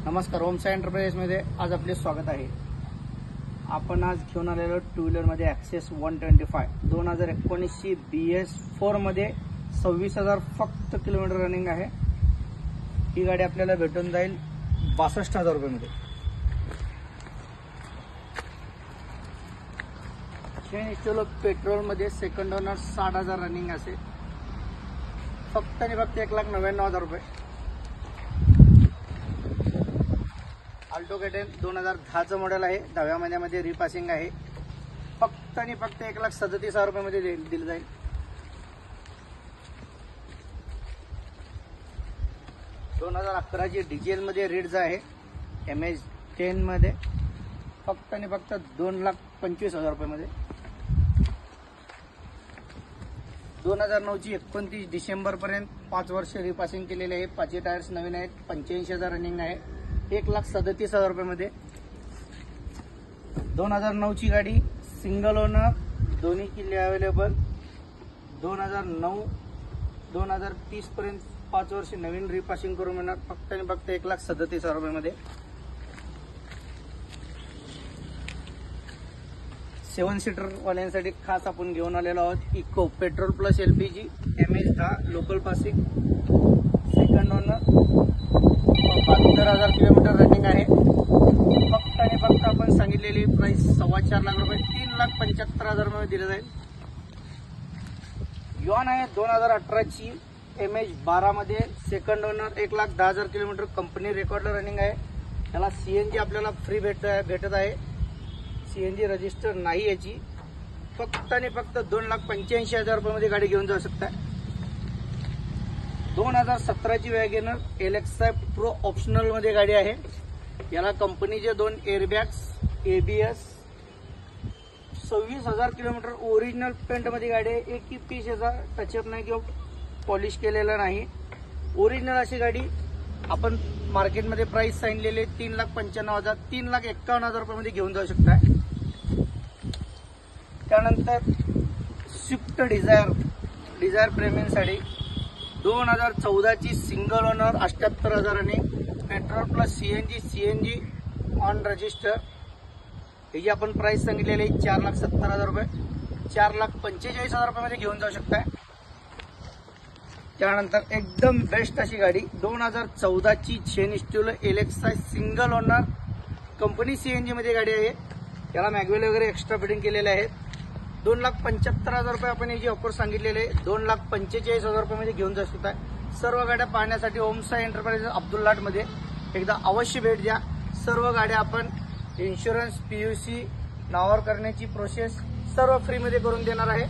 नमस्कार, ओमसाई एंटरप्राइजेसमध्ये आज आपले स्वागत आहे। आपण आज घेऊन आलेलो टू व्हीलरमध्ये ॲक्सेस 125 2019 BS4 मध्ये 26,000 फक्त किलोमीटर रनिंग आहे। ही गाडी आपल्याला भेटून जाईल 62,000 रुपयामध्ये। चलो पेट्रोल मध्ये सेकंड ओनर 60,000 रनिंग असेल, फक्त आणि फक्त 1,99,000 रुपये। अल्टो के10 2010 मॉडेल आहे, 10व्या महिन्यामध्ये रिपासिंग आहे, फक्त आणि फक्त 1,37,000 रुपयामध्ये दिलं जाईल। 2011 डिझेल मध्ये रिड्स आहे, MH10 मध्ये, फक्त आणि फक्त 2,25,000 रुपयामध्ये। 2009 29 डिसेंबर पर्यंत 5 वर्ष रिपासिंग केलेले आहे, 5 टायर्स नवीन आहेत, 85,000 रनिंग आहे, 1,37,000 रुपयामध्ये। 2009 गाडी, सिंगल ओनर, दोन्ही किल्ले अवेलेबल। 2009 2030 पर्यंत 5 वर्ष नवीन रिपासिंग करून मिळणार, फक्त आणि फक्त 1,37,000 रुपयामध्ये। 7 सीटर वाल्यांसाठी खास आपण घेऊन आलेलो आहोत eco petrol plus LPG MH10 local passing, second owner, 72,000 kilometre running आहे। फक्त आणि फक्त आपण सांगितलेली प्राइस 4.25 लाख रुपये, 3,75,000 रुपये दिले जाईल। यॉन आहे 2018 MH12 मध्ये, second owner, 1,10,000 kilometre company record running आहे। त्याला CNG आपल्याला फ्री भेटत आहे, CNG रजिस्टर नाही याची। फक्त आणि फक्त 2,85,000 रुपयामध्ये गाडी घेऊन जाऊ शकता। 2017 वॅगनर LXi प्रो ऑप्शनल मध्ये गाडी आहे। याला कंपनीचे 2 airbags, ABS, 26,000 kilometre original paint मध्ये गाडी आहे। एकही पीस याचा टचअप नाही किंवा पॉलिश केलेला नाही, ओरिजिनल अशी गाडी आपण मार्केटमध्ये प्राइस सांगितलेली 3,95,000 3,51,000 रुपयामध्ये घेऊन जाऊ शकता। त्यानंतर स्विफ्ट डिझायर प्रेमींसाठी 2014 single owner, 78,000 running, petrol plus CNG on register. याची आपण प्राइस सांगितलेली 4,70,000 रुपये, 4,45,000 रुपयामध्ये घेऊन जाऊ शकता। त्यानंतर एकदम बेस्ट अशी गाडी 2014 chain LXi single owner, company CNG मध्ये गाडी आहे। त्याला मॅग्वेल वगैरे एक्स्ट्रा फिटिंग केलेले आहेत। 2,75,000 रुपये आपण याची ऑफर सांगितलेले, 2,45,000 रुपयामध्ये घेऊन जाऊ शकता। सर्व गाड्या पाहण्यासाठी ओमसाई एंटरप्राइजेस अब्दुल्लाट मध्ये एकदा अवश्य भेट द्या। सर्व गाड्या आपण इन्शुरन्स PUC नावावर करण्याची प्रोसेस सर्व फ्री मध्ये करून देणार आहे।